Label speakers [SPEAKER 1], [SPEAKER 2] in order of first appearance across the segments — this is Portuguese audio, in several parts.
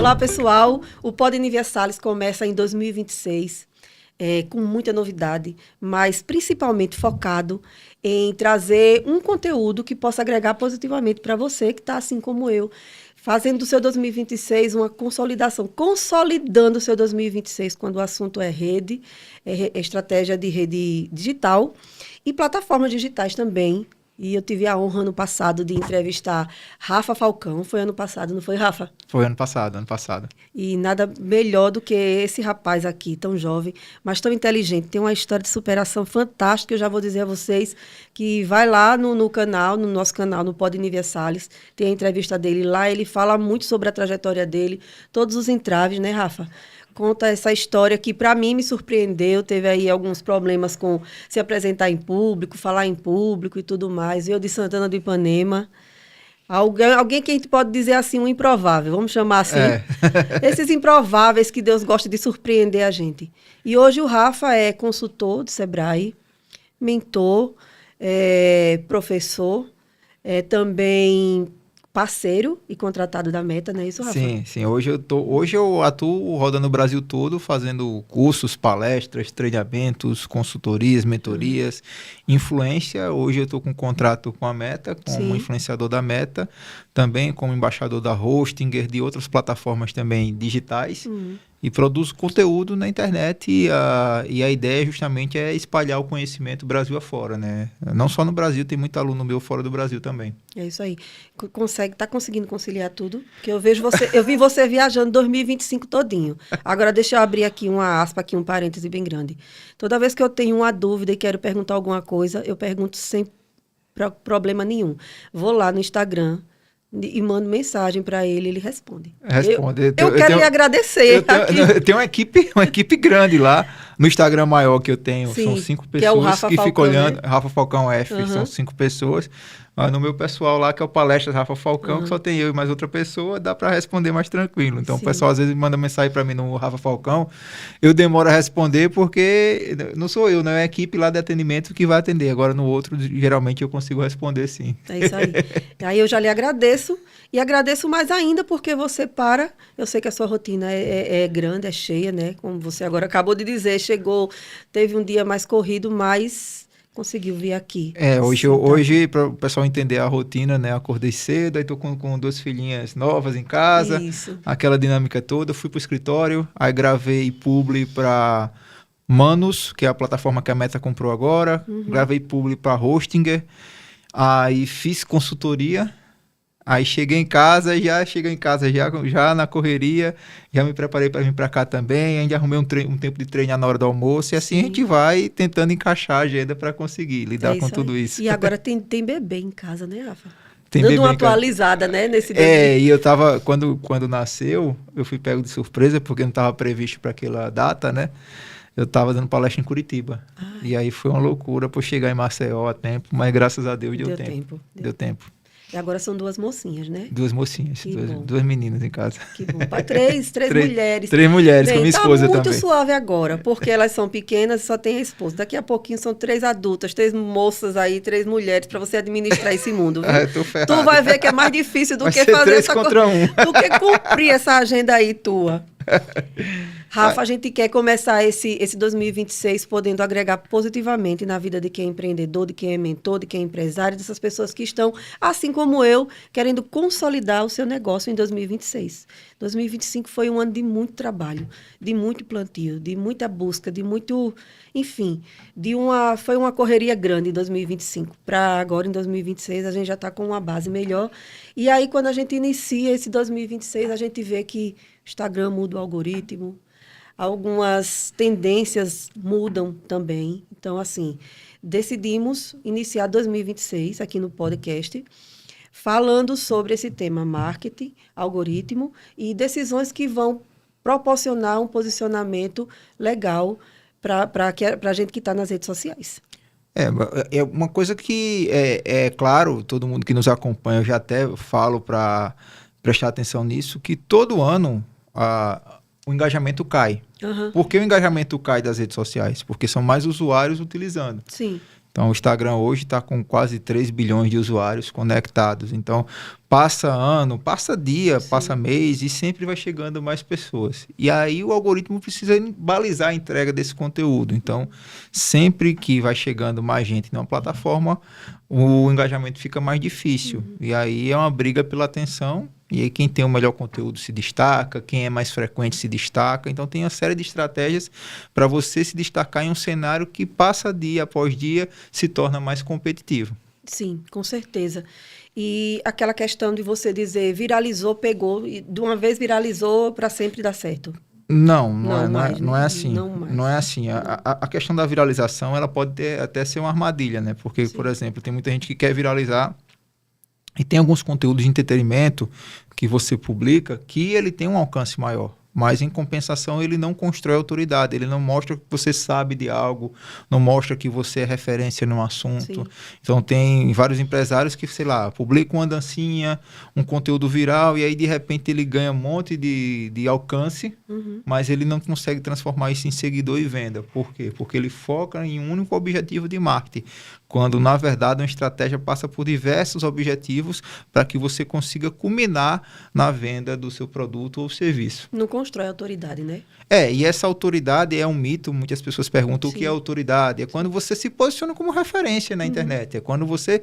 [SPEAKER 1] Olá, pessoal. O Pod Universales começa em 2026 com muita novidade, mas principalmente focado em trazer um conteúdo que possa agregar positivamente para você que está assim como eu, fazendo do seu 2026 uma consolidação, consolidando o seu 2026 quando o assunto é rede, estratégia de rede digital e plataformas digitais também. E eu tive a honra ano passado de entrevistar Rafa Falcão. Foi ano passado, não foi, Rafa?
[SPEAKER 2] Foi ano passado.
[SPEAKER 1] E nada melhor do que esse rapaz aqui, tão jovem, mas tão inteligente. Tem uma história de superação fantástica. Eu já vou dizer a vocês que vai lá no canal, no nosso canal, no Pod Universales, tem a entrevista dele lá. Ele fala muito sobre a trajetória dele, todos os entraves, né, Rafa? Conta essa história que, para mim, me surpreendeu. Teve aí alguns problemas com se apresentar em público, falar em público e tudo mais. Eu de Santana do Ipanema. Alguém que a gente pode dizer assim, um improvável, vamos chamar assim. Esses improváveis que Deus gosta de surpreender a gente. E hoje o Rafa é consultor do Sebrae, mentor, professor, também parceiro e contratado da Meta, não é isso, Rafa?
[SPEAKER 2] Sim. Hoje eu atuo rodando o Brasil todo, fazendo cursos, palestras, treinamentos, consultorias, mentorias, influência. Hoje eu estou com um contrato com a Meta, como influenciador da Meta, também como embaixador da Hostinger, de outras plataformas também digitais. E produzo conteúdo na internet e a ideia justamente é espalhar o conhecimento Brasil afora, né? Não só no Brasil, tem muito aluno meu fora do Brasil também.
[SPEAKER 1] É isso aí. Tá conseguindo conciliar tudo? Porque eu vi você viajando 2025 todinho. Agora deixa eu abrir aqui uma aspa, aqui um parêntese bem grande. Toda vez que eu tenho uma dúvida e quero perguntar alguma coisa, eu pergunto sem problema nenhum. Vou lá no Instagram e mando mensagem para ele responde. Eu quero lhe agradecer.
[SPEAKER 2] Eu tenho uma equipe grande lá no Instagram maior que eu tenho. São 5 pessoas que ficam olhando. Né? Rafa Falcão F, são 5 pessoas. Mas no meu pessoal lá, que é o Palestras Rafa Falcão, que só tem eu e mais outra pessoa, dá para responder mais tranquilo. Então, o pessoal às vezes manda mensagem para mim no Rafa Falcão, eu demoro a responder porque não sou eu, né? É a equipe lá de atendimento que vai atender. Agora, no outro, geralmente eu consigo responder sim.
[SPEAKER 1] É isso aí. Aí eu já lhe agradeço e agradeço mais ainda porque você eu sei que a sua rotina é grande, é cheia, né? Como você agora acabou de dizer, teve um dia mais corrido, mas conseguiu vir aqui.
[SPEAKER 2] Hoje para o pessoal entender a rotina, né? Acordei cedo, aí tô com 2 filhinhas novas em casa.
[SPEAKER 1] Isso.
[SPEAKER 2] Aquela dinâmica toda. Fui pro escritório, aí gravei publi para Manus, que é a plataforma que a Meta comprou agora. Gravei publi para Hostinger. Aí fiz consultoria. Aí cheguei em casa, já na correria, já me preparei para vir para cá também, ainda arrumei um tempo de treinar na hora do almoço, e assim a gente vai tentando encaixar a agenda para conseguir lidar com tudo isso.
[SPEAKER 1] E agora tem bebê em casa, né, Rafa?
[SPEAKER 2] Tem
[SPEAKER 1] dando uma atualizada, né, nesse
[SPEAKER 2] bebê. E eu tava, quando nasceu, eu fui pego de surpresa, porque não estava previsto para aquela data, né? Eu estava dando palestra em Curitiba. E aí foi uma loucura para chegar em Maceió a tempo, mas graças a Deus deu tempo. Deu tempo.
[SPEAKER 1] E agora são 2 mocinhas, né?
[SPEAKER 2] 2 mocinhas, duas meninas em casa.
[SPEAKER 1] Que bom. Três mulheres.
[SPEAKER 2] 3 mulheres, com minha esposa também.
[SPEAKER 1] Tá muito suave agora, porque elas são pequenas e só tem a esposa. Daqui a pouquinho são 3 adultas, 3 moças aí, 3 mulheres, para você administrar esse mundo, viu?
[SPEAKER 2] Tô ferrado.
[SPEAKER 1] Tu vai ver que é mais difícil do que fazer essa coisa. Do que cumprir essa agenda aí tua. Rafa, a gente quer começar esse 2026 podendo agregar positivamente na vida de quem é empreendedor, de quem é mentor, de quem é empresário, dessas pessoas que estão, assim como eu, querendo consolidar o seu negócio em 2026. 2025 foi um ano de muito trabalho, de muito plantio, de muita busca, de muito, enfim, foi uma correria grande em 2025. Para agora, em 2026, a gente já está com uma base melhor. E aí, quando a gente inicia esse 2026, a gente vê que o Instagram muda o algoritmo, algumas tendências mudam também. Então, assim, decidimos iniciar 2026 aqui no podcast, falando sobre esse tema marketing, algoritmo e decisões que vão proporcionar um posicionamento legal para a gente que está nas redes sociais.
[SPEAKER 2] É uma coisa que é claro, todo mundo que nos acompanha, eu já até falo para prestar atenção nisso, que todo ano o engajamento cai. Por que o engajamento cai das redes sociais? Porque são mais usuários utilizando.
[SPEAKER 1] Sim.
[SPEAKER 2] Então, o Instagram hoje está com quase 3 bilhões de usuários conectados. Então, passa ano, passa dia,
[SPEAKER 1] Sim.
[SPEAKER 2] passa mês e sempre vai chegando mais pessoas. E aí o algoritmo precisa balizar a entrega desse conteúdo. Então, sempre que vai chegando mais gente numa plataforma, o engajamento fica mais difícil. E aí é uma briga pela atenção. E aí quem tem o melhor conteúdo se destaca, quem é mais frequente se destaca. Então tem uma série de estratégias para você se destacar em um cenário que passa dia após dia, se torna mais competitivo.
[SPEAKER 1] Sim, com certeza. E aquela questão de você dizer viralizou, pegou, e de uma vez viralizou, para sempre dá certo.
[SPEAKER 2] Não é assim. Não é assim.
[SPEAKER 1] Não.
[SPEAKER 2] A questão da viralização, ela pode até ser uma armadilha, né? Porque,
[SPEAKER 1] Sim.
[SPEAKER 2] por exemplo, tem muita gente que quer viralizar e tem alguns conteúdos de entretenimento que você publica que ele tem um alcance maior. Mas, em compensação, ele não constrói autoridade, ele não mostra que você sabe de algo, não mostra que você é referência num assunto.
[SPEAKER 1] Sim.
[SPEAKER 2] Então, tem vários empresários que, sei lá, publicam uma dancinha, um conteúdo viral, e aí, de repente, ele ganha um monte de alcance, mas ele não consegue transformar isso em seguidor e venda. Por quê? Porque ele foca em um único objetivo de marketing, quando, na verdade, uma estratégia passa por diversos objetivos para que você consiga culminar na venda do seu produto ou serviço.
[SPEAKER 1] Não constrói autoridade, né?
[SPEAKER 2] E essa autoridade é um mito. Muitas pessoas perguntam o que é autoridade. É quando você se posiciona como referência na internet. É quando você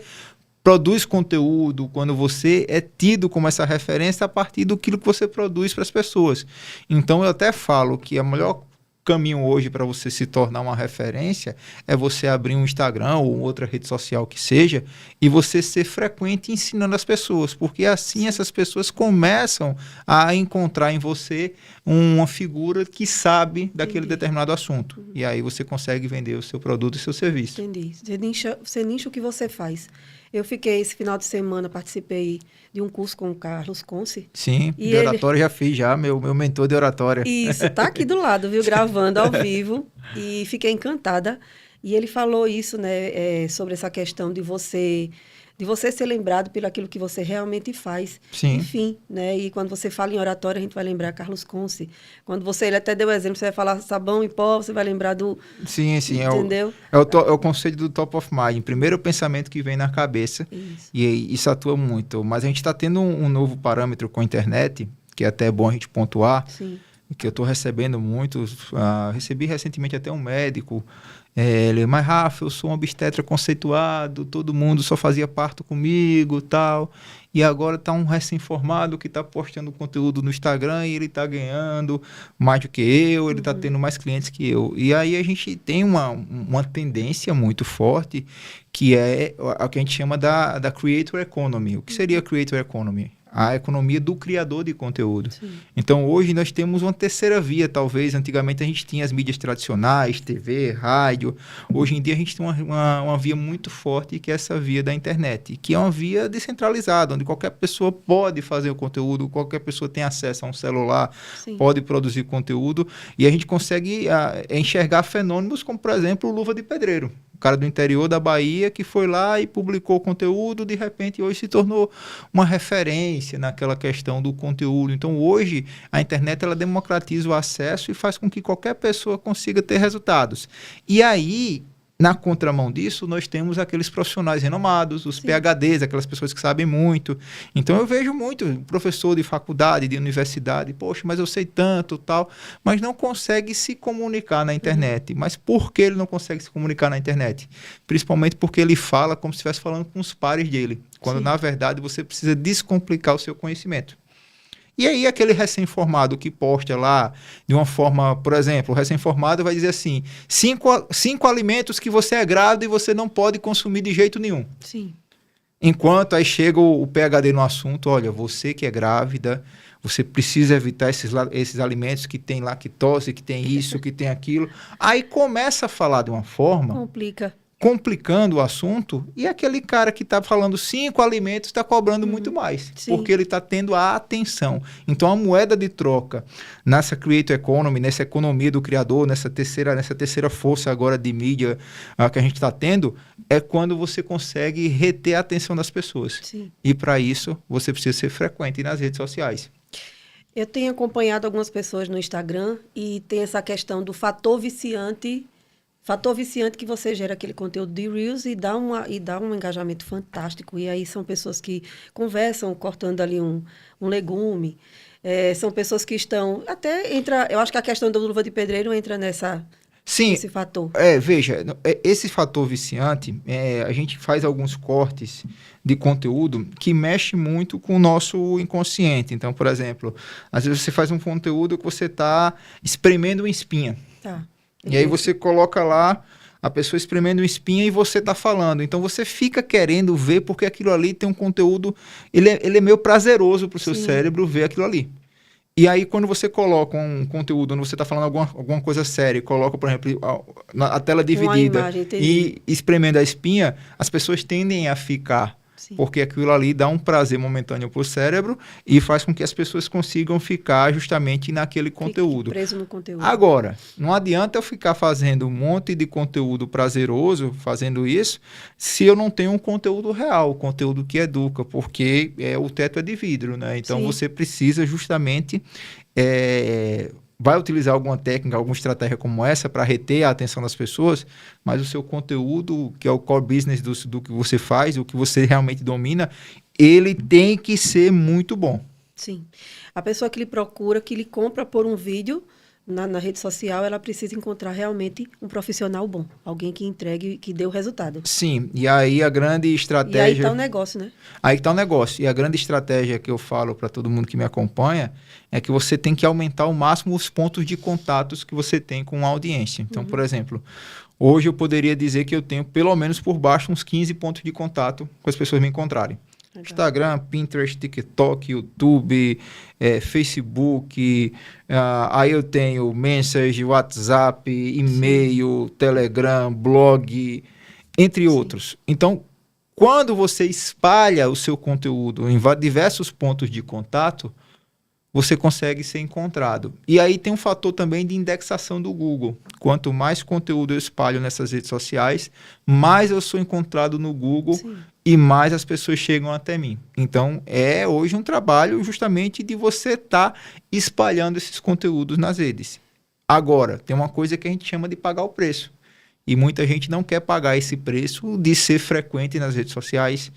[SPEAKER 2] produz conteúdo, quando você é tido como essa referência a partir do que você produz para as pessoas. Então, eu até falo que a melhor caminho hoje para você se tornar uma referência é você abrir um Instagram ou outra rede social que seja e você ser frequente ensinando as pessoas, porque assim essas pessoas começam a encontrar em você uma figura que sabe daquele determinado assunto. E aí você consegue vender o seu produto e seu serviço.
[SPEAKER 1] Entendi. Você nicha o que você faz. Eu fiquei esse final de semana, participei de um curso com o Carlos Conce.
[SPEAKER 2] Sim, de oratória já fiz, meu mentor de oratória.
[SPEAKER 1] Isso, tá aqui do lado, viu? Gravando ao vivo. E fiquei encantada. E ele falou isso, né? Sobre essa questão de você ser lembrado pelo aquilo que você realmente faz.
[SPEAKER 2] Sim.
[SPEAKER 1] Enfim, né? E quando você fala em oratória, a gente vai lembrar Carlos Conce. Quando ele até deu exemplo, você vai falar sabão e pó, você vai lembrar do...
[SPEAKER 2] Sim.
[SPEAKER 1] Entendeu?
[SPEAKER 2] É o conceito do top of mind. Primeiro o pensamento que vem na cabeça.
[SPEAKER 1] Isso.
[SPEAKER 2] E isso atua muito. Mas a gente está tendo um novo parâmetro com a internet, que é até bom a gente pontuar,
[SPEAKER 1] Sim.
[SPEAKER 2] que eu estou recebendo muitos. Recebi recentemente até um médico. Mas Rafa, eu sou um obstetra conceituado, todo mundo só fazia parto comigo, tal, e agora está um recém-formado que está postando conteúdo no Instagram e ele está ganhando mais do que eu, ele está tendo mais clientes que eu. E aí a gente tem uma tendência muito forte, que é o que a gente chama da Creator Economy. O que seria a Creator Economy? A economia do criador de conteúdo.
[SPEAKER 1] Sim.
[SPEAKER 2] Então, hoje nós temos uma terceira via, talvez. Antigamente a gente tinha as mídias tradicionais, TV, rádio. Hoje em dia a gente tem uma via muito forte, que é essa via da internet, que é uma via descentralizada, onde qualquer pessoa pode fazer o conteúdo, qualquer pessoa tem acesso a um celular,
[SPEAKER 1] Sim.
[SPEAKER 2] pode produzir conteúdo, e a gente consegue enxergar fenômenos como, por exemplo, o Luva de Pedreiro. O cara do interior da Bahia que foi lá e publicou conteúdo, de repente hoje se tornou uma referência naquela questão do conteúdo. Então hoje a internet ela democratiza o acesso e faz com que qualquer pessoa consiga ter resultados. E aí, na contramão disso, nós temos aqueles profissionais renomados, os PhDs, aquelas pessoas que sabem muito. Então eu vejo muito professor de faculdade, de universidade, poxa, mas eu sei tanto, tal, mas não consegue se comunicar na internet. Mas por que ele não consegue se comunicar na internet? Principalmente porque ele fala como se estivesse falando com os pares dele, quando na verdade você precisa descomplicar o seu conhecimento. E aí aquele recém-formado que posta lá de uma forma, por exemplo, o recém-formado vai dizer assim, cinco alimentos que você é grávida e você não pode consumir de jeito nenhum.
[SPEAKER 1] Sim.
[SPEAKER 2] Enquanto aí chega o PhD no assunto, olha, você que é grávida, você precisa evitar esses alimentos que tem lactose, que tem isso, que tem aquilo. Aí começa a falar de uma forma... complicando o assunto, e aquele cara que está falando 5 alimentos está cobrando muito mais, porque ele está tendo a atenção. Então, a moeda de troca nessa Creator Economy, nessa economia do criador, nessa terceira força agora de mídia que a gente está tendo, é quando você consegue reter a atenção das pessoas.
[SPEAKER 1] Sim.
[SPEAKER 2] E, para isso, você precisa ser frequente nas redes sociais.
[SPEAKER 1] Eu tenho acompanhado algumas pessoas no Instagram e tem essa questão do fator viciante Fator viciante que você gera aquele conteúdo de Reels e dá um engajamento fantástico. E aí são pessoas que conversam cortando ali um legume. São pessoas que estão... Eu acho que a questão da luva de pedreiro entra nesse fator.
[SPEAKER 2] Veja, esse fator viciante, a gente faz alguns cortes de conteúdo que mexe muito com o nosso inconsciente. Então, por exemplo, às vezes você faz um conteúdo que você está espremendo uma espinha.
[SPEAKER 1] Tá.
[SPEAKER 2] E aí você coloca lá a pessoa espremendo uma espinha e você está falando. Então você fica querendo ver porque aquilo ali tem um conteúdo... Ele é meio prazeroso para o seu cérebro ver aquilo ali. E aí quando você coloca um conteúdo onde você está falando alguma coisa séria, coloca, por exemplo, a tela dividida e espremendo a espinha, as pessoas tendem a ficar... Porque aquilo ali dá um prazer momentâneo para o cérebro e faz com que as pessoas consigam ficar justamente naquele conteúdo.
[SPEAKER 1] Preso no conteúdo.
[SPEAKER 2] Agora, não adianta eu ficar fazendo um monte de conteúdo prazeroso, fazendo isso, se eu não tenho um conteúdo real, conteúdo que educa, porque o teto é de vidro, né? Então você precisa justamente... vai utilizar alguma técnica, alguma estratégia como essa para reter a atenção das pessoas, mas o seu conteúdo, que é o core business do que você faz, o que você realmente domina, ele tem que ser muito bom.
[SPEAKER 1] Sim. A pessoa que lhe procura, que lhe compra por um vídeo na rede social, ela precisa encontrar realmente um profissional bom. Alguém que entregue, que dê o resultado.
[SPEAKER 2] Sim, e aí a grande estratégia... E aí
[SPEAKER 1] está o negócio, né?
[SPEAKER 2] Aí está o negócio. E a grande estratégia que eu falo para todo mundo que me acompanha é que você tem que aumentar ao máximo os pontos de contatos que você tem com a audiência. Então, por exemplo, hoje eu poderia dizer que eu tenho pelo menos por baixo uns 15 pontos de contato com as pessoas me encontrarem. Legal. Instagram, Pinterest, TikTok, YouTube, Facebook, aí eu tenho Message, WhatsApp, e-mail, Telegram, blog, entre outros. Então, quando você espalha o seu conteúdo em diversos pontos de contato, você consegue ser encontrado. E aí tem um fator também de indexação do Google. Quanto mais conteúdo eu espalho nessas redes sociais, mais eu sou encontrado no Google e mais as pessoas chegam até mim. Então, é hoje um trabalho justamente de você estar espalhando esses conteúdos nas redes. Agora, tem uma coisa que a gente chama de pagar o preço. E muita gente não quer pagar esse preço de ser frequente nas redes sociais,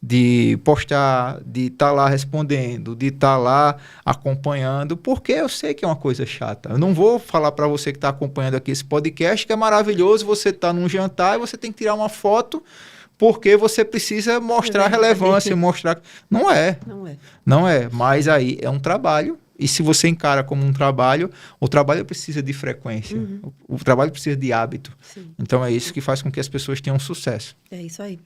[SPEAKER 2] de postar, de estar lá respondendo, de estar lá acompanhando, porque eu sei que é uma coisa chata. Eu não vou falar para você que está acompanhando aqui esse podcast que é maravilhoso, você está num jantar e você tem que tirar uma foto porque você precisa mostrar relevância, mostrar... Não é. Não é, mas aí é um trabalho. E se você encara como um trabalho, o trabalho precisa de frequência, o trabalho precisa de hábito. Sim. Então é isso que faz com que as pessoas tenham sucesso.
[SPEAKER 1] É isso aí.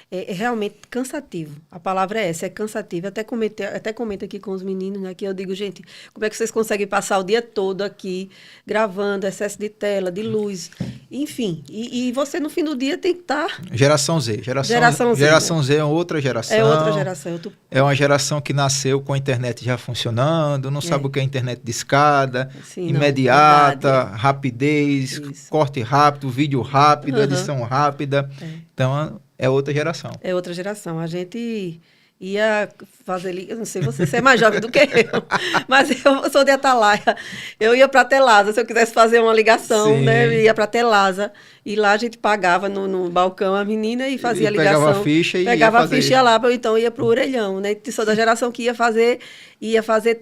[SPEAKER 1] É realmente cansativo. A palavra é essa, é cansativo. Até comento aqui com os meninos, né, que eu digo, gente, como é que vocês conseguem passar o dia todo aqui gravando, excesso de tela, de luz, enfim. E você no fim do dia tem que estar...
[SPEAKER 2] Geração Z. Geração Z é outra geração.
[SPEAKER 1] É outra geração.
[SPEAKER 2] É uma geração que nasceu com a internet já funcionando, não sabe o que é internet de escada, imediata, rapidez, corte rápido, vídeo rápido, edição rápida. Então, é outra geração.
[SPEAKER 1] É outra geração. A gente ia fazer... Eu não sei você é mais jovem do que eu, mas eu sou de Atalaia. Eu ia para Telasa, se eu quisesse fazer uma ligação, né? Eu ia para Telasa. E lá a gente pagava no balcão a menina e fazia a ligação.
[SPEAKER 2] Pegava a ficha e
[SPEAKER 1] pegava a ficha lá, ou então ia pro orelhão, né? Sou da geração que ia fazer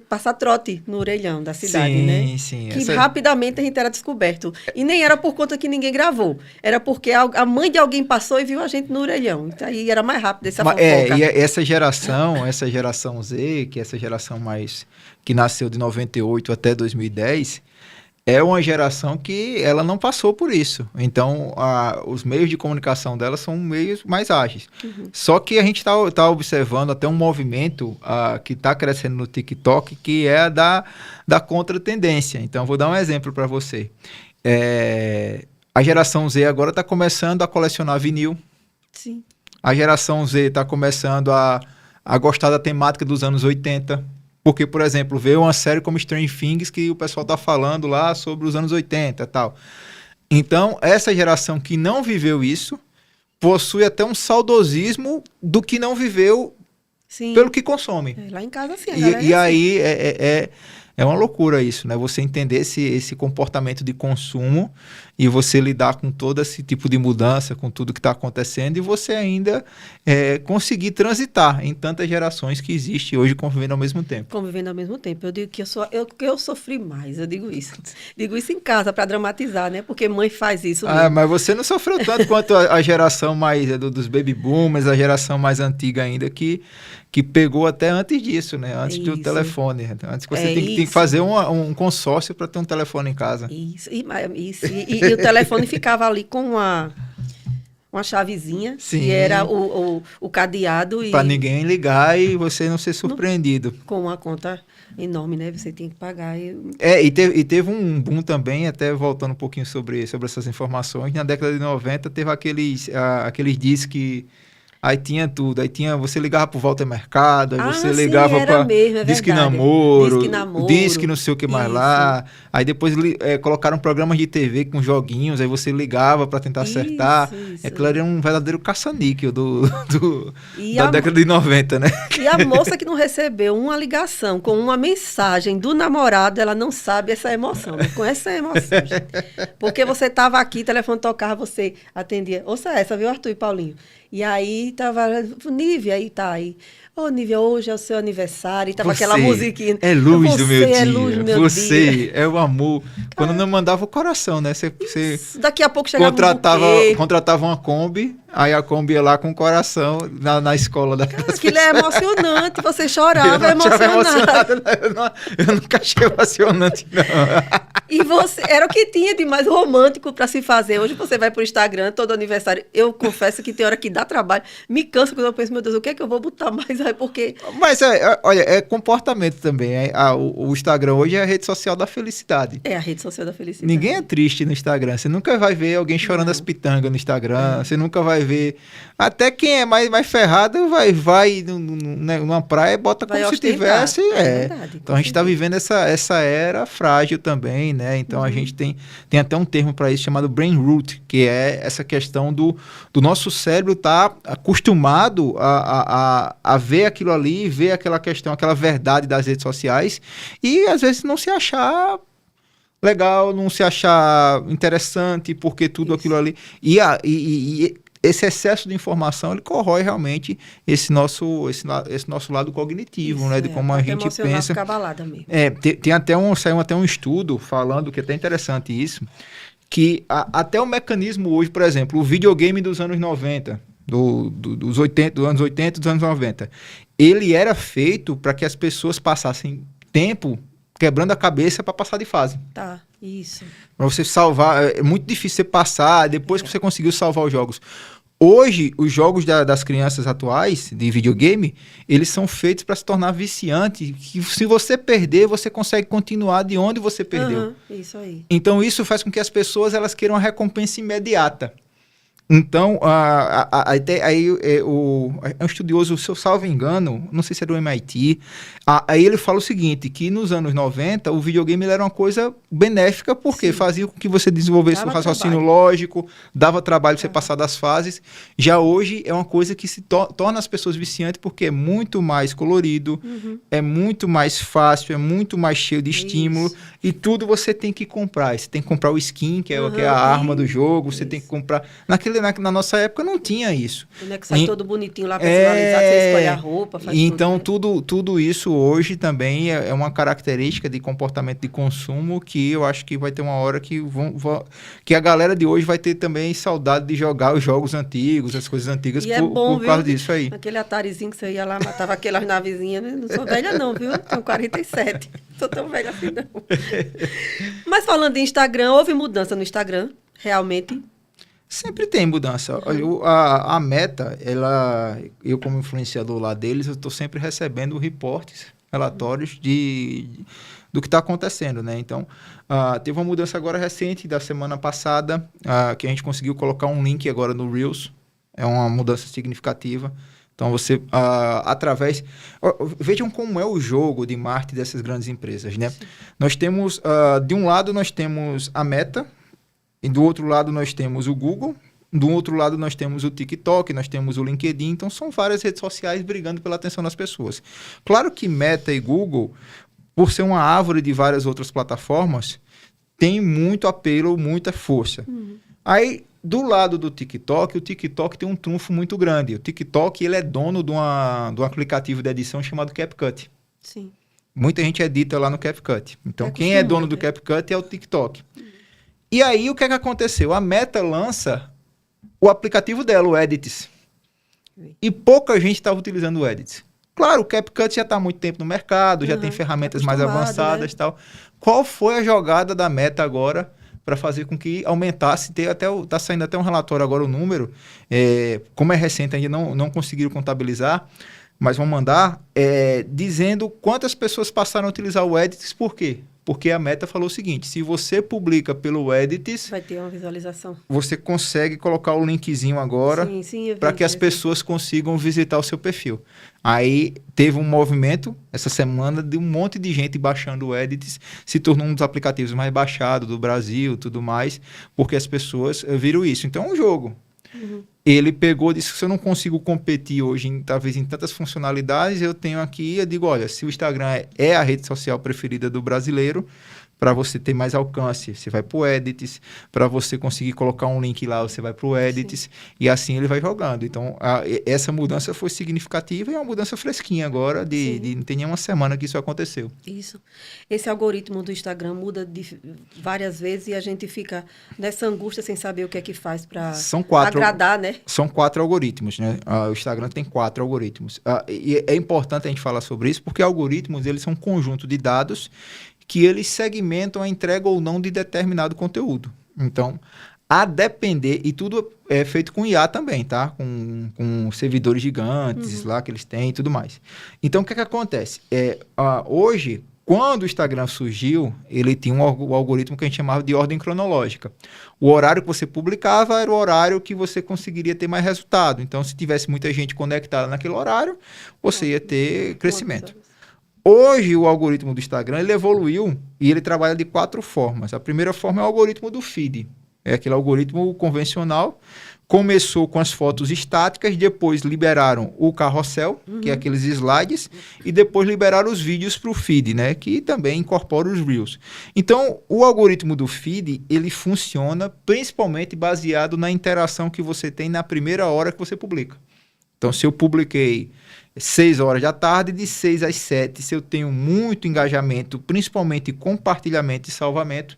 [SPEAKER 1] passar trote no orelhão da cidade, né?
[SPEAKER 2] Sim.
[SPEAKER 1] Que rapidamente a gente era descoberto. E nem era por conta que ninguém gravou. Era porque a mãe de alguém passou e viu a gente no orelhão. Então aí era mais rápido essa fofoca.
[SPEAKER 2] E essa geração Z, que é essa geração mais que nasceu de 98 até 2010, é uma geração que ela não passou por isso. Então, os meios de comunicação dela são meios mais ágeis. Só que a gente tá observando até um movimento que está crescendo no TikTok, que é da contra-tendência. Então, vou dar um exemplo para você. A geração Z agora está começando a colecionar vinil.
[SPEAKER 1] Sim.
[SPEAKER 2] A geração Z está começando a gostar da temática dos anos 80. Porque, por exemplo, veio uma série como Stranger Things que o pessoal está falando lá sobre os anos 80 e tal. Então, essa geração que não viveu isso possui até um saudosismo do que não viveu pelo que consome.
[SPEAKER 1] Lá em casa, sim.
[SPEAKER 2] E aí É uma loucura isso, né? Você entender esse comportamento de consumo e você lidar com todo esse tipo de mudança, com tudo que está acontecendo, e você ainda conseguir transitar em tantas gerações que existe hoje convivendo ao mesmo tempo.
[SPEAKER 1] Convivendo ao mesmo tempo. Eu digo que eu sofri mais, eu digo isso. Digo isso em casa para dramatizar, né? Porque mãe faz isso mesmo.
[SPEAKER 2] Mas você não sofreu tanto quanto a geração mais dos baby boomers, a geração mais antiga ainda, que pegou até antes disso, né? Antes do telefone. Antes que você tem que fazer um consórcio para ter um telefone em casa.
[SPEAKER 1] Isso. E o telefone ficava ali com uma chavezinha,
[SPEAKER 2] Sim,
[SPEAKER 1] que era o cadeado.
[SPEAKER 2] Para ninguém ligar e você não ser surpreendido.
[SPEAKER 1] Com uma conta enorme, né? Você tem que pagar.
[SPEAKER 2] E teve um boom também, até voltando um pouquinho sobre essas informações. Na década de 90 teve aqueles disques. Aí tinha tudo, você ligava pro Walter Mercado, aí você ligava para Disque Namoro, Disque não sei o que mais lá. Aí depois colocaram programas de TV com joguinhos, aí você ligava para tentar acertar. Aquilo era um verdadeiro caça-níquel da década de 90, né?
[SPEAKER 1] E a moça que não recebeu uma ligação com uma mensagem do namorado, ela não sabe essa emoção, não conhece essa emoção, gente. Porque você estava aqui, o telefone tocava, você atendia. Ouça essa, viu, Arthur e Paulinho? E aí tava, Nívia, aí tá aí. Ô, Nívia, hoje é o seu aniversário. E tava aquela musiquinha.
[SPEAKER 2] É luz do meu dia. Você é o amor. Quando não mandava o coração, né? Você
[SPEAKER 1] daqui a pouco chegava
[SPEAKER 2] contratava uma Kombi, aí a Kombi ia lá com o coração na escola.
[SPEAKER 1] Aquilo é emocionante, você chorava emocionado.
[SPEAKER 2] Eu nunca achei emocionante, não.
[SPEAKER 1] E era o que tinha de mais romântico para se fazer. Hoje você vai pro Instagram, todo aniversário. Eu confesso que tem hora que dá trabalho. Me cansa quando eu penso, meu Deus, o que é que eu vou botar mais aí? Porque...
[SPEAKER 2] Mas, olha, é comportamento também. O Instagram hoje é a rede social da felicidade.
[SPEAKER 1] É a rede social da felicidade.
[SPEAKER 2] Ninguém é triste no Instagram. Você nunca vai ver alguém chorando as pitangas no Instagram. Você nunca vai ver... Até quem é mais ferrado vai numa praia e bota como se tivesse... Verdade, então a gente está vivendo essa era frágil também, né? Então a gente tem até um termo para isso chamado brain root, que é essa questão do nosso cérebro estar acostumado a ver aquilo ali, ver aquela questão, aquela verdade das redes sociais e às vezes não se achar legal, não se achar interessante, porque tudo aquilo ali... E esse excesso de informação, ele corrói realmente esse nosso lado cognitivo, né? De como a gente pensa.
[SPEAKER 1] Mesmo.
[SPEAKER 2] Saiu até um estudo falando, que é até interessante isso, que até o mecanismo hoje, por exemplo, o videogame dos anos 90, dos anos 80 e dos anos 90, ele era feito para que as pessoas passassem tempo quebrando a cabeça para passar de fase.
[SPEAKER 1] Tá, isso.
[SPEAKER 2] Para você salvar, é muito difícil você passar, depois que você conseguiu salvar os jogos. Hoje, os jogos das crianças atuais, de videogame, eles são feitos para se tornar viciante, que se você perder, você consegue continuar de onde você perdeu.
[SPEAKER 1] Isso aí.
[SPEAKER 2] Então, isso faz com que as pessoas elas queiram uma recompensa imediata. Então, é um estudioso, se eu salvo engano, não sei se é do MIT, aí ele fala o seguinte, que nos anos 90 o videogame era uma coisa benéfica, porque fazia com que você desenvolvesse um raciocínio lógico, dava trabalho para você passar das fases. Já hoje é uma coisa que se torna as pessoas viciantes, porque é muito mais colorido, é muito mais fácil, é muito mais cheio de estímulo, e tudo você tem que comprar. Você tem que comprar o skin, que é a arma do jogo, você tem que comprar... Na nossa época não tinha isso.
[SPEAKER 1] Como é que sai todo bonitinho lá, personalizado, você escolhe a roupa, faz
[SPEAKER 2] então,
[SPEAKER 1] tudo.
[SPEAKER 2] Tudo isso hoje também é uma característica de comportamento de consumo que eu acho que vai ter uma hora que a galera de hoje vai ter também saudade de jogar os jogos antigos, as coisas antigas, por causa disso aí.
[SPEAKER 1] Aquele Atarizinho que você ia lá, matava aquelas navezinhas, né? Não sou velha não, viu? Tenho 47. Não sou tão velha assim não. Mas falando em Instagram, houve mudança no Instagram, realmente?
[SPEAKER 2] Sempre tem mudança. A Meta, eu como influenciador lá deles, eu estou sempre recebendo reportes, relatórios do que está acontecendo, né? Então, teve uma mudança agora recente, da semana passada, que a gente conseguiu colocar um link agora no Reels. É uma mudança significativa. Então, você, através... Vejam como é o jogo de marketing dessas grandes empresas, né? Nós temos, de um lado, nós temos a Meta, e do outro lado nós temos o Google, do outro lado nós temos o TikTok, nós temos o LinkedIn, então são várias redes sociais brigando pela atenção das pessoas. Claro que Meta e Google por ser uma árvore de várias outras plataformas, tem muito apelo, muita força. Aí, do lado do TikTok, o TikTok tem um trunfo muito grande. O TikTok, ele é dono de um aplicativo de edição chamado CapCut.
[SPEAKER 1] Sim.
[SPEAKER 2] Muita gente edita lá no CapCut. Então, quem é dono do CapCut é o TikTok. E aí, o que é que aconteceu? A Meta lança o aplicativo dela, o Edits. E pouca gente estava utilizando o Edits. Claro, o CapCut já está há muito tempo no mercado, já tem ferramentas mais avançadas e tal. Qual foi a jogada da Meta agora para fazer com que aumentasse? Está saindo até um relatório agora, o número. Como é recente, ainda não conseguiram contabilizar, mas vão mandar, dizendo quantas pessoas passaram a utilizar o Edits. Por quê? Porque a Meta falou o seguinte: se você publica pelo Edits,
[SPEAKER 1] vai ter uma visualização.
[SPEAKER 2] Você consegue colocar o linkzinho agora para que as pessoas consigam visitar o seu perfil. Aí teve um movimento essa semana de um monte de gente baixando o Edits, se tornou um dos aplicativos mais baixados do Brasil, tudo mais, porque as pessoas viram isso. Então é um jogo. Ele pegou e disse que se eu não consigo competir hoje, talvez em tantas funcionalidades, eu tenho aqui, eu digo, olha, se o Instagram é a rede social preferida do brasileiro, para você ter mais alcance, você vai para o Edits, para você conseguir colocar um link lá, você vai para o Edits, e assim ele vai jogando. Então, essa mudança foi significativa e é uma mudança fresquinha agora, não tem nenhuma semana que isso aconteceu.
[SPEAKER 1] Isso. Esse algoritmo do Instagram muda várias vezes e a gente fica nessa angústia sem saber o que é que faz para agradar, né?
[SPEAKER 2] São 4 algoritmos, né? O Instagram tem 4 algoritmos. E é importante a gente falar sobre isso, porque algoritmos, eles são um conjunto de dados que eles segmentam a entrega ou não de determinado conteúdo. Então, a depender, e tudo é feito com IA também, tá? Com servidores gigantes lá que eles têm e tudo mais. Então, o que acontece? Hoje, quando o Instagram surgiu, ele tinha um algoritmo que a gente chamava de ordem cronológica. O horário que você publicava era o horário que você conseguiria ter mais resultado. Então, se tivesse muita gente conectada naquele horário, você ia ter crescimento. Hoje, o algoritmo do Instagram, ele evoluiu e ele trabalha de 4 formas. A primeira forma é o algoritmo do feed. É aquele algoritmo convencional. Começou com as fotos estáticas, depois liberaram o carrossel, que é aqueles slides, e depois liberaram os vídeos para o feed, né? Que também incorpora os Reels. Então, o algoritmo do feed, ele funciona principalmente baseado na interação que você tem na primeira hora que você publica. Então, se eu publiquei 6 horas da tarde, de 6 às 7, se eu tenho muito engajamento, principalmente compartilhamento e salvamento,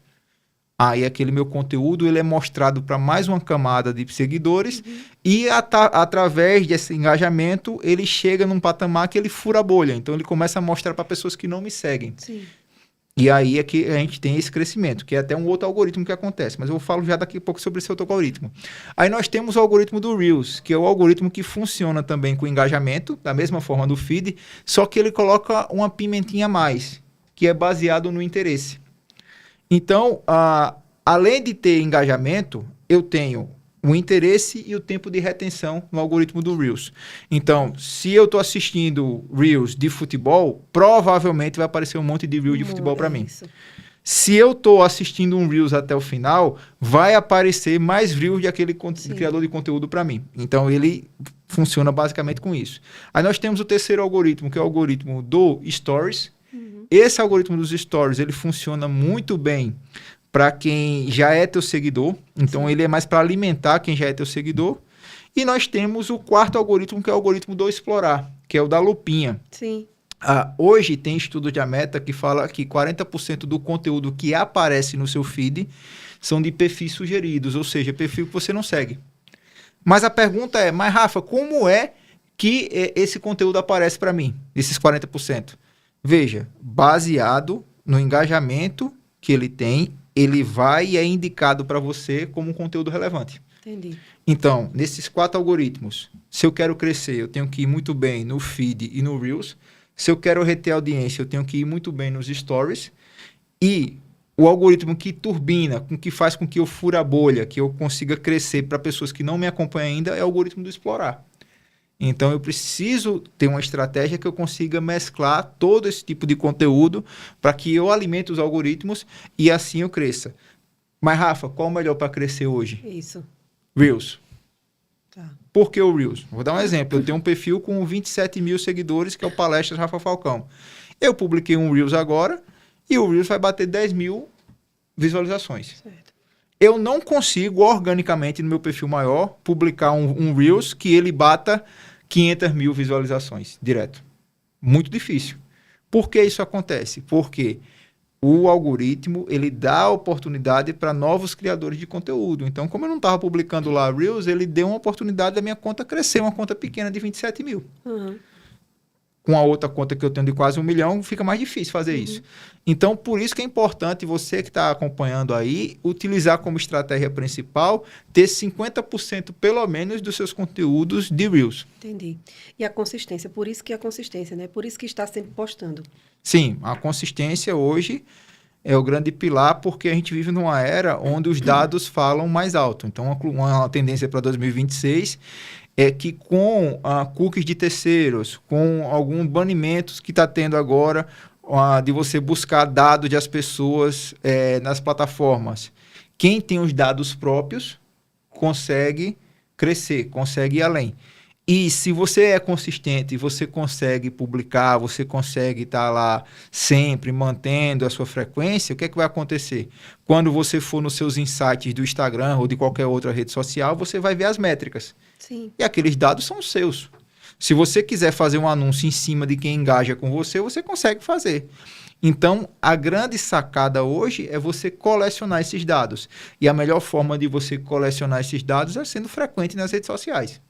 [SPEAKER 2] aí aquele meu conteúdo ele é mostrado para mais uma camada de seguidores e através desse engajamento ele chega num patamar que ele fura a bolha. Então ele começa a mostrar para pessoas que não me seguem.
[SPEAKER 1] Sim.
[SPEAKER 2] E aí é que a gente tem esse crescimento, que é até um outro algoritmo que acontece. Mas eu falo já daqui a pouco sobre esse outro algoritmo. Aí nós temos o algoritmo do Reels, que é o algoritmo que funciona também com engajamento, da mesma forma do feed, só que ele coloca uma pimentinha a mais, que é baseado no interesse. Então, além de ter engajamento, eu tenho o interesse e o tempo de retenção no algoritmo do Reels. Então, se eu estou assistindo Reels de futebol, provavelmente vai aparecer um monte de Reels de futebol para mim. Se eu estou assistindo um Reels até o final, vai aparecer mais Reels de aquele criador de conteúdo para mim. Então, ele funciona basicamente com isso. Aí nós temos o terceiro algoritmo, que é o algoritmo do Stories. Esse algoritmo dos Stories, ele funciona muito bem para quem já é teu seguidor. Então, ele é mais para alimentar quem já é teu seguidor. E nós temos o quarto algoritmo, que é o algoritmo do Explorar, que é o da lupinha.
[SPEAKER 1] Sim.
[SPEAKER 2] Hoje tem estudo da Meta que fala que 40% do conteúdo que aparece no seu feed são de perfis sugeridos, ou seja, perfil que você não segue. Mas a pergunta é, mas Rafa, como é que esse conteúdo aparece para mim, esses 40%? Veja, baseado no engajamento que ele tem, ele vai e é indicado para você como um conteúdo relevante.
[SPEAKER 1] Entendi.
[SPEAKER 2] Então, nesses 4 algoritmos, se eu quero crescer, eu tenho que ir muito bem no feed e no Reels. Se eu quero reter audiência, eu tenho que ir muito bem nos Stories. E o algoritmo que turbina, que faz com que eu fure a bolha, que eu consiga crescer para pessoas que não me acompanham ainda, é o algoritmo do Explorar. Então, eu preciso ter uma estratégia que eu consiga mesclar todo esse tipo de conteúdo para que eu alimente os algoritmos e assim eu cresça. Mas, Rafa, qual o melhor para crescer hoje?
[SPEAKER 1] Isso.
[SPEAKER 2] Reels.
[SPEAKER 1] Tá.
[SPEAKER 2] Por que o Reels? Vou dar um exemplo. Eu tenho um perfil com 27 mil seguidores, que é o Palestras Rafa Falcão. Eu publiquei um Reels agora e o Reels vai bater 10 mil visualizações. Certo. Eu não consigo, organicamente, no meu perfil maior, publicar um Reels que ele bata 500 mil visualizações direto. Muito difícil. Por que isso acontece? Porque o algoritmo, ele dá oportunidade para novos criadores de conteúdo. Então, como eu não estava publicando lá Reels, ele deu uma oportunidade da minha conta crescer, uma conta pequena de 27 mil. Uhum. Com a outra conta que eu tenho de quase 1 milhão, fica mais difícil fazer isso. Então, por isso que é importante você que está acompanhando aí, utilizar como estratégia principal, ter 50% pelo menos dos seus conteúdos de Reels.
[SPEAKER 1] Entendi. E a consistência, por isso que a consistência, né? Por isso que está sempre postando.
[SPEAKER 2] Sim, a consistência hoje é o grande pilar, porque a gente vive numa era onde os dados falam mais alto. Então, uma tendência para 2026 é que com cookies de terceiros, com alguns banimentos que está tendo agora, de você buscar dados das pessoas nas plataformas. Quem tem os dados próprios consegue crescer, consegue ir além. E se você é consistente, você consegue publicar, você consegue estar lá sempre mantendo a sua frequência, o que é que vai acontecer? Quando você for nos seus insights do Instagram ou de qualquer outra rede social, você vai ver as métricas.
[SPEAKER 1] Sim.
[SPEAKER 2] E aqueles dados são seus. Se você quiser fazer um anúncio em cima de quem engaja com você, você consegue fazer. Então, a grande sacada hoje é você colecionar esses dados. E a melhor forma de você colecionar esses dados é sendo frequente nas redes sociais.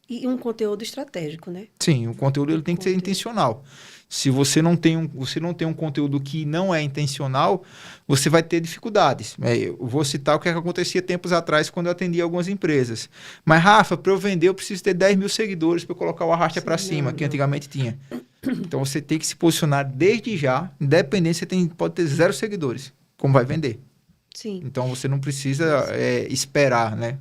[SPEAKER 1] E um conteúdo estratégico, né?
[SPEAKER 2] Sim, o conteúdo ele tem que ser intencional. Se você não tem um conteúdo que não é intencional, você vai ter dificuldades. Eu vou citar o que acontecia tempos atrás quando eu atendia algumas empresas. Mas, Rafa, para eu vender, eu preciso ter 10 mil seguidores para eu colocar o arraste para cima, que antigamente tinha. Então, você tem que se posicionar desde já, independente, pode ter 0 seguidores. Como vai vender?
[SPEAKER 1] Sim.
[SPEAKER 2] Então, você não precisa esperar, né?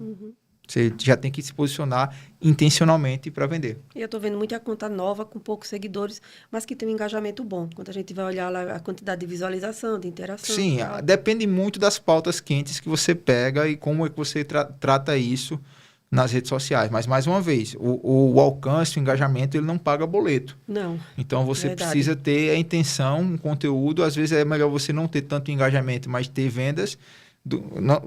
[SPEAKER 2] Você já tem que se posicionar intencionalmente para vender.
[SPEAKER 1] E eu estou vendo muita conta nova, com poucos seguidores, mas que tem um engajamento bom. Quando a gente vai olhar lá a quantidade de visualização, de interação.
[SPEAKER 2] Sim, depende muito das pautas quentes que você pega e como é que você trata isso nas redes sociais. Mas, mais uma vez, o alcance, o engajamento, ele não paga boleto.
[SPEAKER 1] Não.
[SPEAKER 2] Então, você precisa ter a intenção, um conteúdo. Às vezes, é melhor você não ter tanto engajamento, mas ter vendas.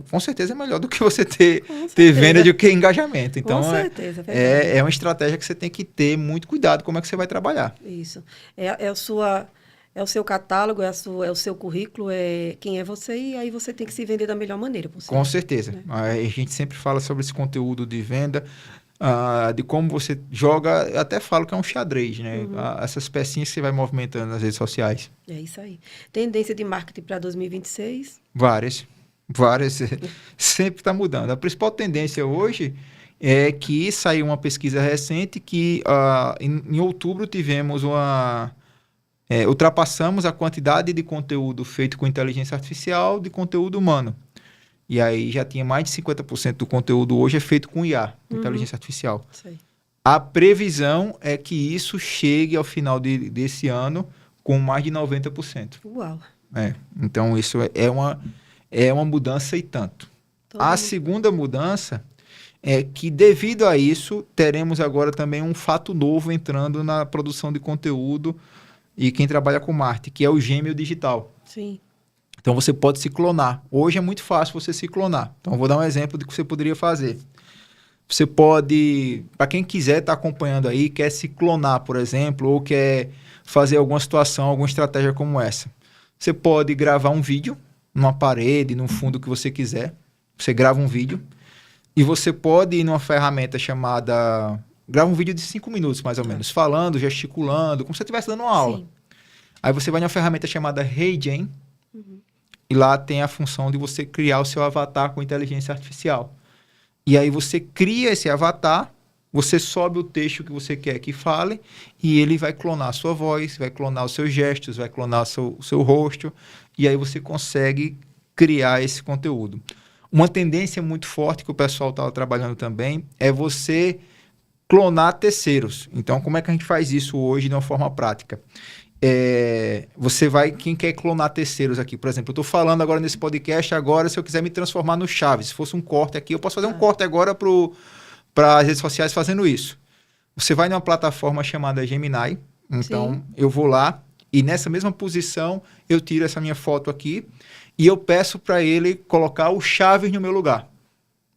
[SPEAKER 2] Com certeza é melhor do que você ter venda do que engajamento. Então,
[SPEAKER 1] com certeza,
[SPEAKER 2] é uma estratégia que você tem que ter muito cuidado como é que você vai trabalhar.
[SPEAKER 1] Isso. É o seu catálogo, é o seu currículo, é quem é você, e aí você tem que se vender da melhor maneira possível.
[SPEAKER 2] Com certeza. Né? A gente sempre fala sobre esse conteúdo de venda, de como você joga, eu até falo que é um xadrez, né? Essas pecinhas que você vai movimentando nas redes sociais.
[SPEAKER 1] É isso aí. Tendência de marketing para 2026?
[SPEAKER 2] Várias, sempre está mudando. A principal tendência hoje é que saiu uma pesquisa recente que em outubro tivemos ultrapassamos a quantidade de conteúdo feito com inteligência artificial de conteúdo humano. E aí já tinha mais de 50% do conteúdo hoje é feito com IA, inteligência artificial.
[SPEAKER 1] Sei.
[SPEAKER 2] A previsão é que isso chegue ao final desse ano com mais de 90%.
[SPEAKER 1] Uau!
[SPEAKER 2] Então isso é uma mudança e tanto. A segunda mudança é que, devido a isso, teremos agora também um fato novo entrando na produção de conteúdo e quem trabalha com marketing, que é o gêmeo digital.
[SPEAKER 1] Sim.
[SPEAKER 2] Então, você pode se clonar. Hoje é muito fácil você se clonar. Então, eu vou dar um exemplo do que você poderia fazer. Você pode, para quem quiser estar acompanhando aí, quer se clonar, por exemplo, ou quer fazer alguma situação, alguma estratégia como essa. Você pode gravar um vídeo numa parede, num fundo que você quiser. Você grava um vídeo e você pode ir numa ferramenta chamada... Grava um vídeo de 5 minutos, mais ou menos, falando, gesticulando, como se você estivesse dando uma aula.
[SPEAKER 1] Sim.
[SPEAKER 2] Aí você vai numa ferramenta chamada HeyGen e lá tem a função de você criar o seu avatar com inteligência artificial. E aí você cria esse avatar, você sobe o texto que você quer que fale e ele vai clonar a sua voz, vai clonar os seus gestos, vai clonar o seu rosto e aí você consegue criar esse conteúdo. Uma tendência muito forte que o pessoal está trabalhando também é você clonar terceiros. Então, como é que a gente faz isso hoje de uma forma prática? Quem quer clonar terceiros aqui, por exemplo, eu estou falando agora nesse podcast, agora se eu quiser me transformar no Chaves, se fosse um corte aqui, eu posso fazer um corte agora para as redes sociais fazendo isso. Você vai numa plataforma chamada Gemini, então eu vou lá E nessa mesma posição, eu tiro essa minha foto aqui e eu peço para ele colocar o Chaves no meu lugar.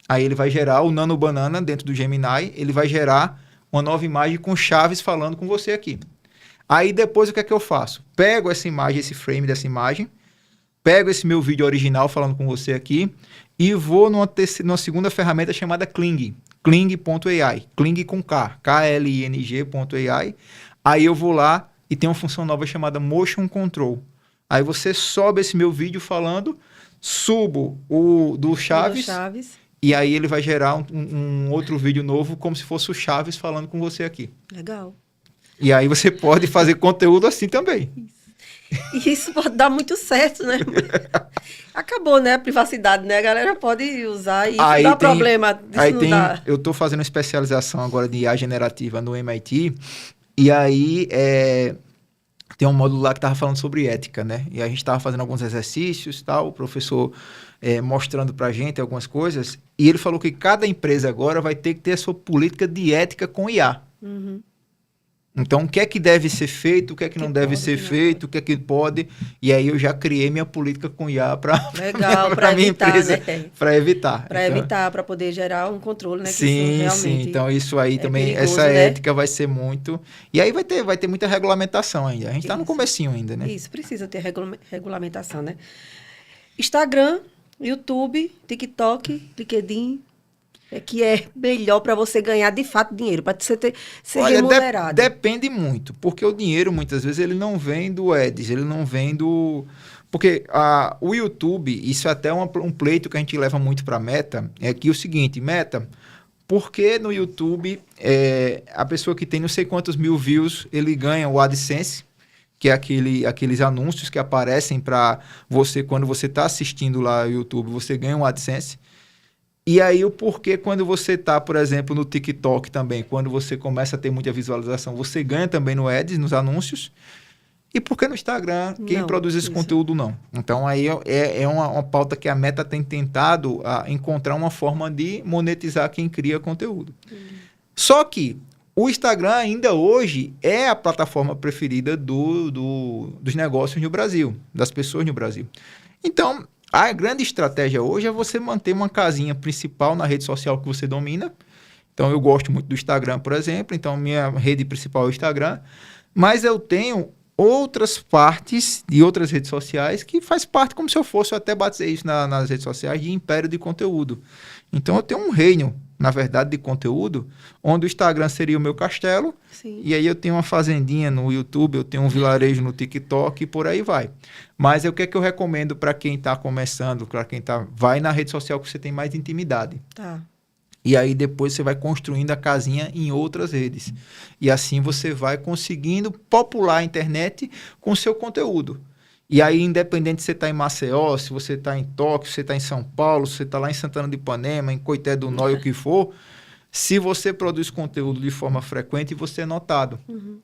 [SPEAKER 2] Aí ele vai gerar o Nano Banana dentro do Gemini, ele vai gerar uma nova imagem com Chaves falando com você aqui. Aí depois o que é que eu faço? Pego essa imagem, esse frame dessa imagem, pego esse meu vídeo original falando com você aqui e vou numa segunda ferramenta chamada Kling. Kling.ai. Kling com K. Kling.ai. Aí eu vou lá e tem uma função nova chamada Motion Control. Aí você sobe esse meu vídeo falando, subo o do Chaves. E aí ele vai gerar um outro vídeo novo, como se fosse o Chaves falando com você aqui.
[SPEAKER 1] Legal.
[SPEAKER 2] E aí você pode fazer conteúdo assim também.
[SPEAKER 1] Isso pode dar muito certo, né? Acabou, né? A privacidade, né? A galera pode usar e
[SPEAKER 2] aí
[SPEAKER 1] dá problema.
[SPEAKER 2] Eu estou fazendo uma especialização agora de IA generativa no MIT. E aí tem um módulo lá que estava falando sobre ética, né? E a gente estava fazendo alguns exercícios, tal, o professor mostrando para a gente algumas coisas. E ele falou que cada empresa agora vai ter que ter a sua política de ética com IA.
[SPEAKER 1] Uhum.
[SPEAKER 2] Então, o que é que deve ser feito, o que é que não deve ser feito, o que é que pode. E aí eu já criei minha política com IA para minha empresa, né? Para evitar.
[SPEAKER 1] Para evitar, para poder gerar um controle, né?
[SPEAKER 2] Sim, sim. Então, isso aí também, perigoso, essa ética vai ser muito... E aí vai ter muita regulamentação ainda. A gente está no comecinho ainda, né?
[SPEAKER 1] Isso, precisa ter regulamentação, né? Instagram, YouTube, TikTok, LinkedIn... que é melhor para você ganhar de fato dinheiro, para você ser remunerado.
[SPEAKER 2] Depende muito, porque o dinheiro muitas vezes ele não vem do Ads, ele não vem do... Porque o YouTube, isso é até um pleito que a gente leva muito para a Meta, é que o seguinte, Meta, por que no YouTube a pessoa que tem não sei quantos mil views, ele ganha o AdSense, que é aqueles anúncios que aparecem para você, quando você está assistindo lá o YouTube, você ganha um AdSense. E aí o porquê quando você está, por exemplo, no TikTok também, quando você começa a ter muita visualização, você ganha também no Ads, nos anúncios. E por que no Instagram, quem produz esse conteúdo não? Então aí é uma pauta que a Meta tem tentado encontrar uma forma de monetizar quem cria conteúdo. Só que o Instagram ainda hoje é a plataforma preferida dos negócios no Brasil, das pessoas no Brasil. Então... a grande estratégia hoje é você manter uma casinha principal na rede social que você domina. Então, eu gosto muito do Instagram, por exemplo. Então, minha rede principal é o Instagram. Mas eu tenho outras partes de outras redes sociais que faz parte, como se eu fosse, eu até batizei isso nas redes sociais, de império de conteúdo. Então, eu tenho um reino, na verdade, de conteúdo, onde o Instagram seria o meu castelo. Sim. E aí eu tenho uma fazendinha no YouTube, eu tenho um vilarejo no TikTok e por aí vai. Mas o que é que eu recomendo para quem está começando, para quem vai na rede social que você tem mais intimidade.
[SPEAKER 1] Tá.
[SPEAKER 2] E aí depois você vai construindo a casinha em outras redes. E assim você vai conseguindo popular a internet com o seu conteúdo. E aí, independente se você está em Maceió, se você está em Tóquio, se você está em São Paulo, se você está lá em Santana de Ipanema, em Coité do Nó, o que for, se você produz conteúdo de forma frequente, você é notado. Uhum.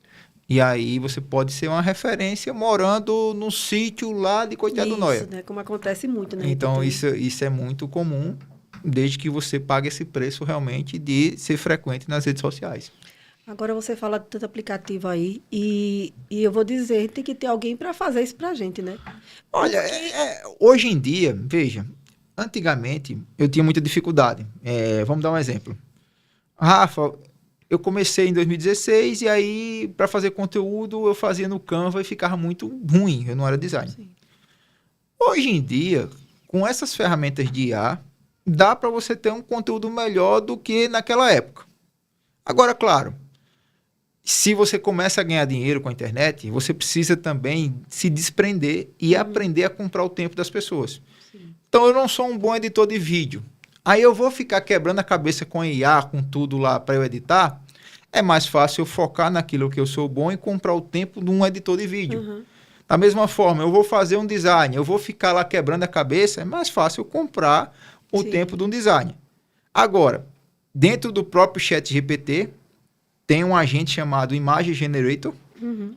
[SPEAKER 2] E aí você pode ser uma referência morando num sítio lá de Coité do Nó.
[SPEAKER 1] Isso, né? Como acontece muito, né?
[SPEAKER 2] Então, isso é muito comum, desde que você pague esse preço realmente de ser frequente nas redes sociais.
[SPEAKER 1] Agora você fala de tanto aplicativo aí e eu vou dizer, tem que ter alguém para fazer isso pra gente, né?
[SPEAKER 2] Olha, hoje em dia, veja, antigamente eu tinha muita dificuldade. Vamos dar um exemplo. Rafa, eu comecei em 2016 e aí para fazer conteúdo eu fazia no Canva e ficava muito ruim, eu não era designer. Sim. Hoje em dia, com essas ferramentas de IA, dá para você ter um conteúdo melhor do que naquela época. Agora, claro, se você começa a ganhar dinheiro com a internet, você precisa também se desprender e aprender a comprar o tempo das pessoas. Sim. Então, eu não sou um bom editor de vídeo. Aí eu vou ficar quebrando a cabeça com a IA, com tudo lá para eu editar. É mais fácil eu focar naquilo que eu sou bom e comprar o tempo de um editor de vídeo. Uhum. Da mesma forma, eu vou fazer um design, eu vou ficar lá quebrando a cabeça, é mais fácil eu comprar o tempo de um design. Agora, dentro do próprio ChatGPT, tem um agente chamado Image Generator. Uhum.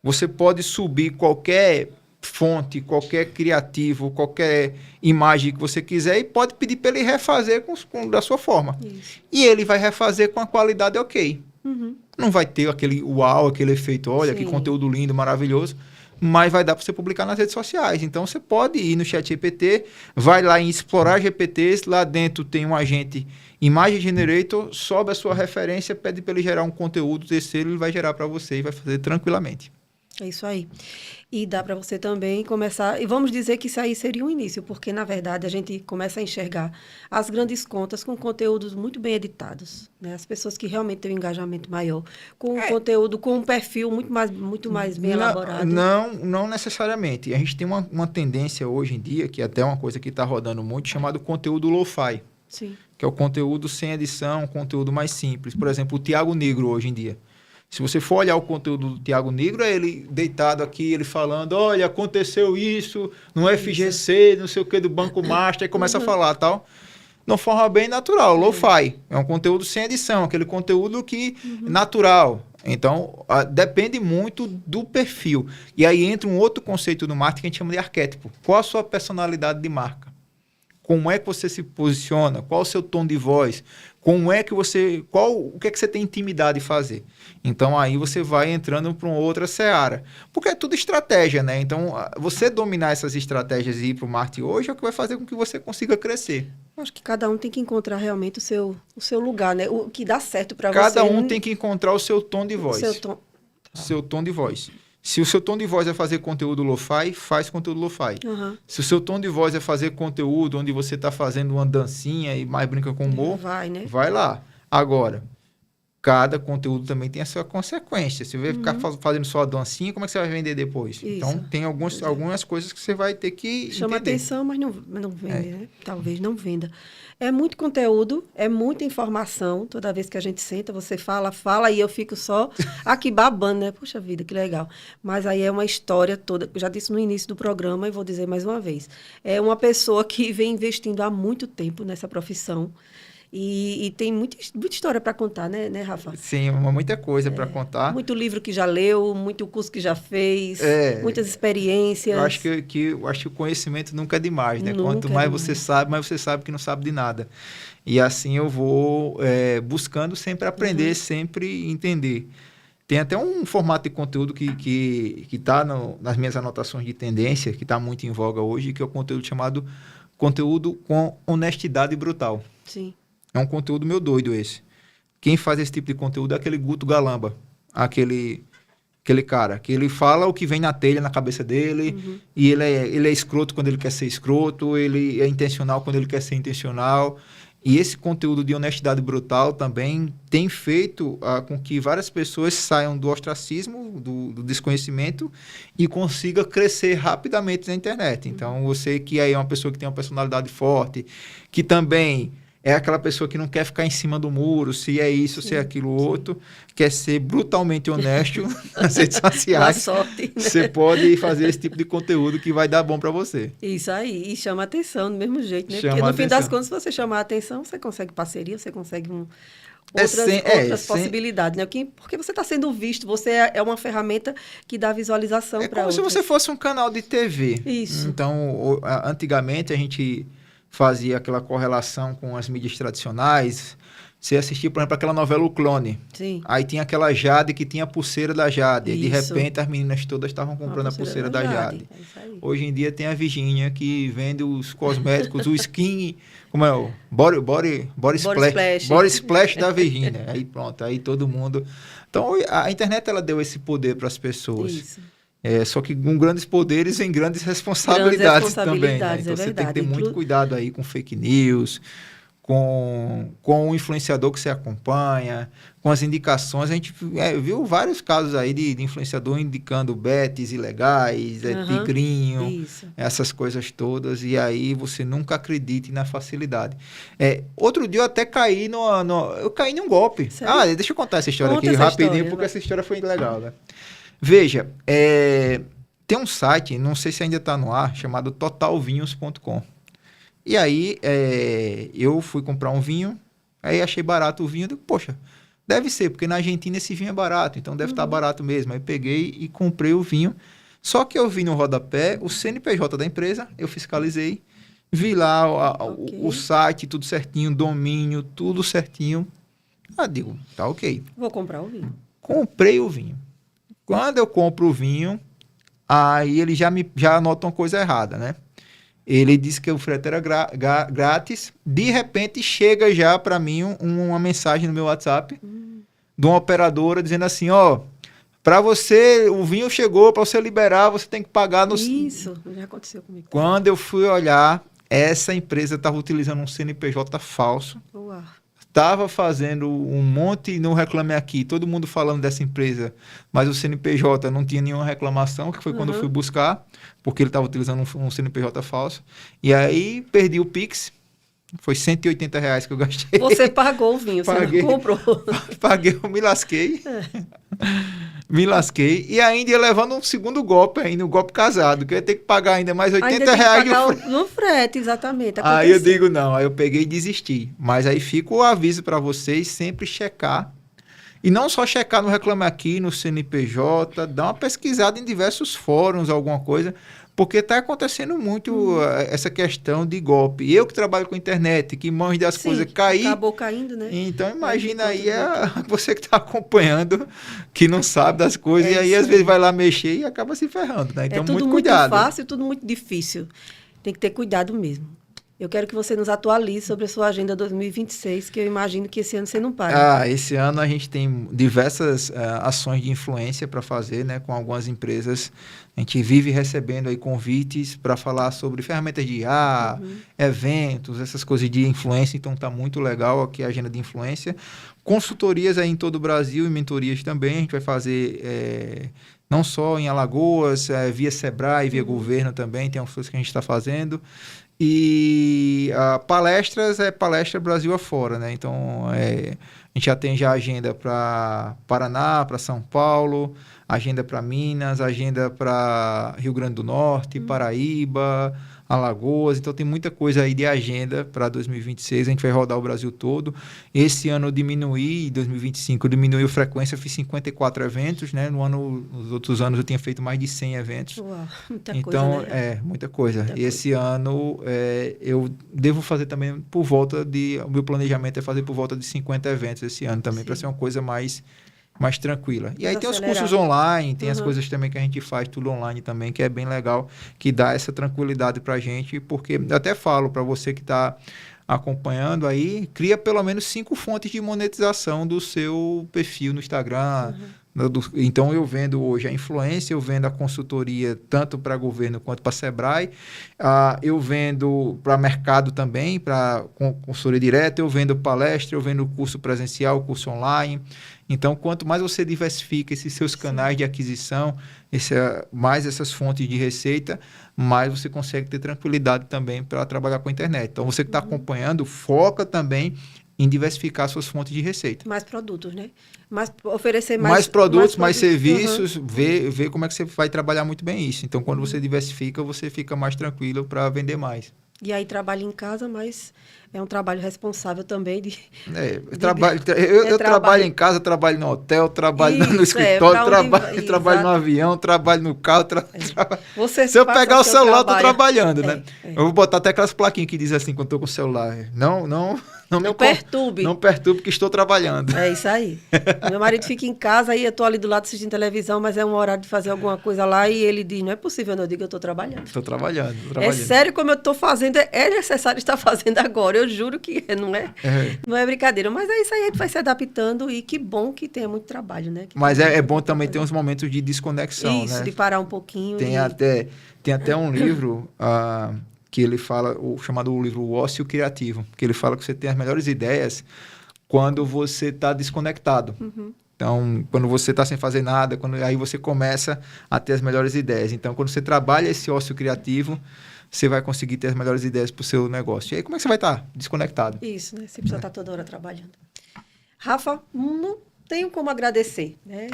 [SPEAKER 2] Você pode subir qualquer fonte, qualquer criativo, qualquer imagem que você quiser e pode pedir para ele refazer da sua forma. Isso. E ele vai refazer com a qualidade ok. Uhum. Não vai ter aquele uau, aquele efeito, olha,
[SPEAKER 1] Sim.
[SPEAKER 2] que conteúdo lindo, maravilhoso, mas vai dar para você publicar nas redes sociais. Então, você pode ir no ChatGPT, vai lá em explorar GPTs, lá dentro tem um agente Image Generator, sobe a sua referência, pede para ele gerar um conteúdo terceiro, ele vai gerar para você e vai fazer tranquilamente.
[SPEAKER 1] É isso aí. E dá para você também começar... E vamos dizer que isso aí seria um início, porque, na verdade, a gente começa a enxergar as grandes contas com conteúdos muito bem editados. Né? As pessoas que realmente têm um engajamento maior, com um conteúdo, com um perfil muito mais bem elaborado.
[SPEAKER 2] Não necessariamente. A gente tem uma tendência hoje em dia, que é até uma coisa que está rodando muito, chamado conteúdo lo-fi.
[SPEAKER 1] Sim.
[SPEAKER 2] Que é o conteúdo sem edição, conteúdo mais simples. Por exemplo, o Thiago Negro hoje em dia. Se você for olhar o conteúdo do Thiago Negro, é ele deitado aqui, ele falando, olha, aconteceu isso no FGC, não sei o que, do Banco Master, aí começa a falar tal. De uma forma bem natural, lo-fi. É um conteúdo sem edição, aquele conteúdo que natural. Então, depende muito do perfil. E aí entra um outro conceito do marketing que a gente chama de arquétipo. Qual a sua personalidade de marca? Como é que você se posiciona? Qual o seu tom de voz? Como é que você... o que é que você tem intimidade de fazer? Então, aí você vai entrando para uma outra seara. Porque é tudo estratégia, né? Então, você dominar essas estratégias e ir para o marketing hoje é o que vai fazer com que você consiga crescer.
[SPEAKER 1] Acho que cada um tem que encontrar realmente o seu lugar, né? O que dá certo para você.
[SPEAKER 2] Cada um tem que encontrar o seu tom de voz.
[SPEAKER 1] Seu
[SPEAKER 2] tom de voz. Se o seu tom de voz é fazer conteúdo lo-fi, faz conteúdo lo-fi.
[SPEAKER 1] Uhum.
[SPEAKER 2] Se o seu tom de voz é fazer conteúdo onde você está fazendo uma dancinha e mais brinca com humor, vai lá. Agora, cada conteúdo também tem a sua consequência. Se você ficar fazendo só a dancinha, como é que você vai vender depois?
[SPEAKER 1] Isso.
[SPEAKER 2] Então, tem algumas coisas que você vai ter que
[SPEAKER 1] Chama
[SPEAKER 2] entender.
[SPEAKER 1] atenção, mas não vende, né? Talvez não venda. É muito conteúdo, é muita informação. Toda vez que a gente senta, você fala e eu fico só aqui babando, né? Puxa vida, que legal. Mas aí é uma história toda. Eu já disse no início do programa e vou dizer mais uma vez. É uma pessoa que vem investindo há muito tempo nessa profissão. E tem muita história para contar, né, Rafa?
[SPEAKER 2] Sim, muita coisa para contar.
[SPEAKER 1] Muito livro que já leu, muito curso que já fez, muitas experiências.
[SPEAKER 2] Eu acho que o conhecimento nunca é demais, né? Quanto mais você sabe, mais você sabe que não sabe de nada. E assim eu vou buscando sempre aprender, sempre entender. Tem até um formato de conteúdo que está nas minhas anotações de tendência, que está muito em voga hoje, que é o conteúdo chamado conteúdo com honestidade brutal.
[SPEAKER 1] Sim.
[SPEAKER 2] É um conteúdo meio doido esse. Quem faz esse tipo de conteúdo é aquele Guto Galamba. Aquele cara que ele fala o que vem na telha, na cabeça dele. E ele é escroto quando ele quer ser escroto. Ele é intencional quando ele quer ser intencional. E esse conteúdo de honestidade brutal também tem feito com que várias pessoas saiam do ostracismo, do desconhecimento e consiga crescer rapidamente na internet. Então, você que aí é uma pessoa que tem uma personalidade forte, que também é aquela pessoa que não quer ficar em cima do muro, se é isso, se é aquilo outro, quer ser brutalmente honesto nas redes sociais.
[SPEAKER 1] Sorte, né?
[SPEAKER 2] Você pode fazer esse tipo de conteúdo que vai dar bom para você.
[SPEAKER 1] Isso aí, e chama atenção do mesmo jeito, né?
[SPEAKER 2] Chama
[SPEAKER 1] Porque no fim das
[SPEAKER 2] atenção.
[SPEAKER 1] contas, se você chamar a atenção, você consegue parceria, você consegue outras possibilidades, né? Porque você está sendo visto, você é uma ferramenta que dá visualização para outros.
[SPEAKER 2] É como se você fosse um canal de TV.
[SPEAKER 1] Isso.
[SPEAKER 2] Então, antigamente a gente fazia aquela correlação com as mídias tradicionais. Você assistia, por exemplo, aquela novela O Clone.
[SPEAKER 1] Sim.
[SPEAKER 2] Aí tinha aquela Jade que tinha a pulseira da Jade.
[SPEAKER 1] Isso.
[SPEAKER 2] E de repente as meninas todas estavam comprando a pulseira da Jade.
[SPEAKER 1] É isso aí.
[SPEAKER 2] Hoje em dia tem a Virgínia que vende os cosméticos, o skin, como é o Body Splash. Body Splash da Virgínia. Aí pronto, aí todo mundo... Então a internet ela deu esse poder para as pessoas.
[SPEAKER 1] Isso.
[SPEAKER 2] Só que com grandes poderes vem grandes responsabilidades também. Né? Então você tem que ter muito cuidado aí com fake news, com o influenciador que você acompanha, com as indicações. A gente viu vários casos aí de influenciador indicando bets ilegais, tigrinho, essas coisas todas. E aí você nunca acredite na facilidade. Outro dia eu até caí eu caí num golpe.
[SPEAKER 1] Sério?
[SPEAKER 2] Deixa eu contar essa história aqui rapidinho, porque essa história foi legal, né? Veja, tem um site, não sei se ainda está no ar, chamado totalvinhos.com. E aí, eu fui comprar um vinho, aí achei barato o vinho, eu digo, poxa, deve ser, porque na Argentina esse vinho é barato, então deve estar barato mesmo. Aí peguei e comprei o vinho, só que eu vi no rodapé o CNPJ da empresa, eu fiscalizei, vi lá o site, tudo certinho, domínio, tudo certinho. Digo, tá ok.
[SPEAKER 1] Vou comprar o vinho.
[SPEAKER 2] Comprei o vinho. Quando eu compro o vinho, aí ele já nota uma coisa errada, né? Ele disse que o frete era grátis. De repente, chega já para mim uma mensagem no meu WhatsApp de uma operadora dizendo assim, ó, para você, o vinho chegou, para você liberar, você tem que pagar no...
[SPEAKER 1] Isso, já aconteceu comigo.
[SPEAKER 2] Quando eu fui olhar, essa empresa estava utilizando um CNPJ falso.
[SPEAKER 1] Uau.
[SPEAKER 2] Estava fazendo um monte, não reclame aqui, todo mundo falando dessa empresa, mas o CNPJ não tinha nenhuma reclamação, que foi quando eu fui buscar, porque ele estava utilizando um CNPJ falso. E aí perdi o Pix, foi R$ 180 que eu gastei.
[SPEAKER 1] Você pagou o vinho,
[SPEAKER 2] Paguei,
[SPEAKER 1] você não comprou.
[SPEAKER 2] Paguei, eu me lasquei. Me lasquei. E ainda ia levando um segundo golpe, ainda um golpe casado, que eu ia ter que pagar ainda mais R$ 80
[SPEAKER 1] no frete, exatamente.
[SPEAKER 2] Aí eu digo não, aí eu peguei e desisti. Mas aí fica o aviso para vocês sempre checar. E não só checar no Reclame Aqui, no CNPJ, dá uma pesquisada em diversos fóruns, alguma coisa, porque está acontecendo muito essa questão de golpe. Eu que trabalho com internet, que manjo das coisas, caí.
[SPEAKER 1] Acabou caindo, né?
[SPEAKER 2] Então imagina aí você que está acompanhando, que não sabe das coisas, e aí às vezes vai lá mexer e acaba se ferrando, né? Então muito cuidado.
[SPEAKER 1] É tudo muito fácil, tudo muito difícil. Tem que ter cuidado mesmo. Eu quero que você nos atualize sobre a sua agenda 2026, que eu imagino que esse ano você não para.
[SPEAKER 2] Esse ano a gente tem diversas ações de influência para fazer, né, com algumas empresas. A gente vive recebendo aí convites para falar sobre ferramentas de IA, eventos, essas coisas de influência. Então está muito legal aqui a agenda de influência. Consultorias aí em todo o Brasil e mentorias também. A gente vai fazer não só em Alagoas, via Sebrae, via governo também. Tem algumas coisas que a gente está fazendo. E palestras é palestra Brasil afora, né? Então, a gente já tem já agenda para Paraná, para São Paulo, agenda para Minas, agenda para Rio Grande do Norte, Paraíba, Alagoas. Então, tem muita coisa aí de agenda para 2026. A gente vai rodar o Brasil todo. Esse ano eu diminuí, em 2025, diminuiu a frequência, fiz 54 eventos, né? Nos outros anos eu tinha feito mais de 100 eventos.
[SPEAKER 1] Uau, muita
[SPEAKER 2] então,
[SPEAKER 1] coisa, né?
[SPEAKER 2] Muita coisa.
[SPEAKER 1] Muita
[SPEAKER 2] Esse ano eu devo fazer também por volta de... O meu planejamento é fazer por volta de 50 eventos esse ano também, para ser uma coisa mais tranquila. E aí tem os cursos online, tem as coisas também que a gente faz tudo online também, que é bem legal, que dá essa tranquilidade pra gente, porque eu até falo para você que está acompanhando aí, cria pelo menos 5 fontes de monetização do seu perfil no Instagram. Então eu vendo hoje a influência, eu vendo a consultoria tanto para governo quanto para Sebrae, eu vendo para mercado também, para consultoria direta, eu vendo palestra, eu vendo curso presencial, curso online. Então, quanto mais você diversifica esses seus canais de aquisição, mais essas fontes de receita, mais você consegue ter tranquilidade também para trabalhar com a internet. Então, você que está acompanhando, foca também em diversificar suas fontes de receita.
[SPEAKER 1] Mais produtos, né? Oferecer
[SPEAKER 2] mais produtos, mais serviços, ver como é que você vai trabalhar muito bem isso. Então, quando você diversifica, você fica mais tranquilo para vender mais.
[SPEAKER 1] E aí trabalho em casa, mas é um trabalho responsável também
[SPEAKER 2] eu trabalho em casa, trabalho no hotel, trabalho no escritório, trabalho no avião, trabalho no carro. Se eu pegar o celular, eu tô trabalhando, né? Eu vou botar até aquelas plaquinhas que dizem assim, quando eu tô com o celular. Não me perturbe. Não perturbe que estou trabalhando. É
[SPEAKER 1] isso aí. Meu marido fica em casa e eu estou ali do lado assistindo televisão, mas é um horário de fazer alguma coisa lá e ele diz, não é possível, eu digo, eu estou trabalhando.
[SPEAKER 2] Estou trabalhando.
[SPEAKER 1] É sério como eu estou fazendo, é necessário estar fazendo agora. Eu juro que não é brincadeira. Mas é isso aí, a gente vai se adaptando e que bom que tenha muito trabalho, né?
[SPEAKER 2] Mas é bom também ter uns momentos de desconexão,
[SPEAKER 1] isso,
[SPEAKER 2] né?
[SPEAKER 1] de parar um pouquinho.
[SPEAKER 2] Tem até um livro... que ele fala, chamado livro O Ócio Criativo, que ele fala que você tem as melhores ideias quando você está desconectado. Então, quando você está sem fazer nada, aí você começa a ter as melhores ideias. Então, quando você trabalha esse ócio criativo, você vai conseguir ter as melhores ideias para o seu negócio. E aí, como é que você vai estar? Desconectado.
[SPEAKER 1] Isso, né? Você precisa estar toda hora trabalhando. Rafa, não tenho como agradecer, né?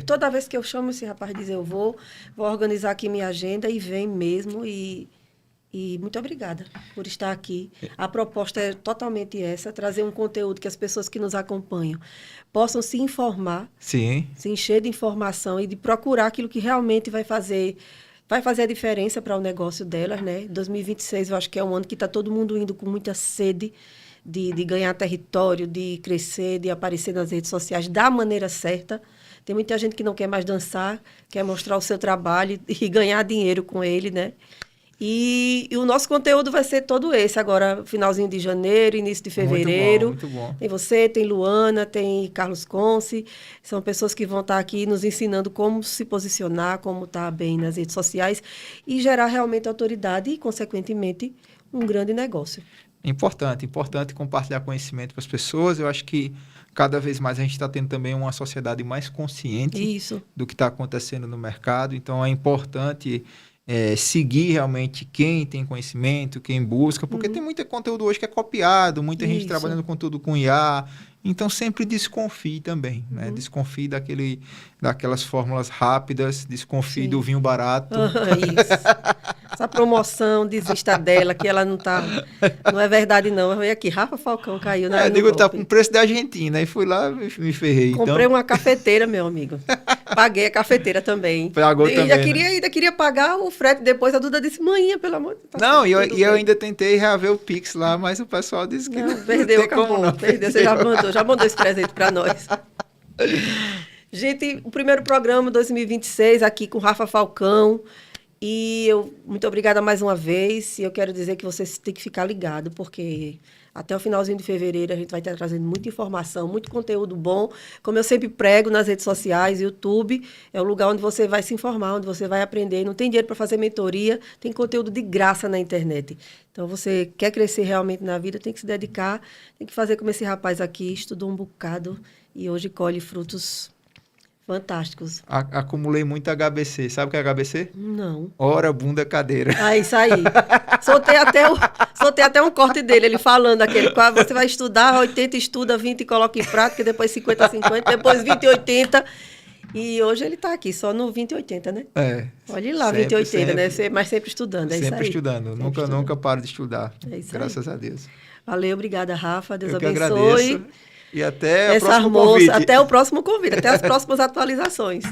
[SPEAKER 1] Toda vez que eu chamo esse rapaz, diz eu vou organizar aqui minha agenda e vem mesmo E muito obrigada por estar aqui. A proposta é totalmente essa, trazer um conteúdo que as pessoas que nos acompanham possam se informar,
[SPEAKER 2] sim,
[SPEAKER 1] se encher de informação e de procurar aquilo que realmente vai fazer a diferença para o negócio delas, né? 2026 eu acho que é um ano que está todo mundo indo com muita sede de ganhar território, de crescer, de aparecer nas redes sociais da maneira certa, Tem muita gente que não quer mais dançar, quer mostrar o seu trabalho e ganhar dinheiro com ele, né? E o nosso conteúdo vai ser todo esse agora, finalzinho de janeiro, início de fevereiro.
[SPEAKER 2] Muito bom, muito bom.
[SPEAKER 1] Tem você, tem Luana, tem Carlos Conce. São pessoas que vão estar aqui nos ensinando como se posicionar, como estar bem nas redes sociais e gerar realmente autoridade e, consequentemente, um grande negócio.
[SPEAKER 2] Importante compartilhar conhecimento para as pessoas. Eu acho que cada vez mais a gente está tendo também uma sociedade mais consciente do que está acontecendo no mercado. Então, é importante seguir realmente quem tem conhecimento, quem busca, porque tem muito conteúdo hoje que é copiado, muita gente trabalhando conteúdo com IA. Então, sempre desconfie também, né? Desconfie daquelas fórmulas rápidas, desconfie do vinho barato.
[SPEAKER 1] Isso. Essa promoção, desista dela, que ela não é verdade não. Eu veio aqui, Rafa Falcão caiu na
[SPEAKER 2] digo, tá com o preço da Argentina, aí fui lá e me ferrei.
[SPEAKER 1] Comprei uma cafeteira, meu amigo. Paguei a cafeteira também.
[SPEAKER 2] Pagou também,
[SPEAKER 1] ainda queria pagar o frete depois. A Duda disse, manhã, pelo amor de Deus.
[SPEAKER 2] Não, eu ainda tentei reaver o Pix lá, mas o pessoal disse que não
[SPEAKER 1] perdeu, acabou. Perdeu, você já mandou esse presente para nós. Gente, o primeiro programa 2026 aqui com Rafa Falcão. E muito obrigada mais uma vez. E eu quero dizer que vocês têm que ficar ligados, porque até o finalzinho de fevereiro a gente vai estar trazendo muita informação, muito conteúdo bom. Como eu sempre prego nas redes sociais, YouTube é o lugar onde você vai se informar, onde você vai aprender. Não tem dinheiro para fazer mentoria, tem conteúdo de graça na internet. Então, você quer crescer realmente na vida, tem que se dedicar, tem que fazer como esse rapaz aqui, estudou um bocado e hoje colhe frutos fantásticos.
[SPEAKER 2] Acumulei muito HBC. Sabe o que é HBC?
[SPEAKER 1] Não.
[SPEAKER 2] Hora, bunda, cadeira.
[SPEAKER 1] Isso aí. Soltei até um corte dele, ele falando aquele, você vai estudar, 80 estuda, 20 coloca em prática, depois 50, 50, depois 20, 80. E hoje ele está aqui, só no 20 e 80, né? Olha lá, sempre, 20 e 80, sempre, né? Mas sempre estudando, é isso aí.
[SPEAKER 2] Sempre estudando. Nunca paro de estudar. Graças a Deus.
[SPEAKER 1] Valeu, obrigada, Rafa. Deus abençoe.
[SPEAKER 2] Agradeço. E até o próximo convite.
[SPEAKER 1] Até o próximo convite, até as próximas atualizações.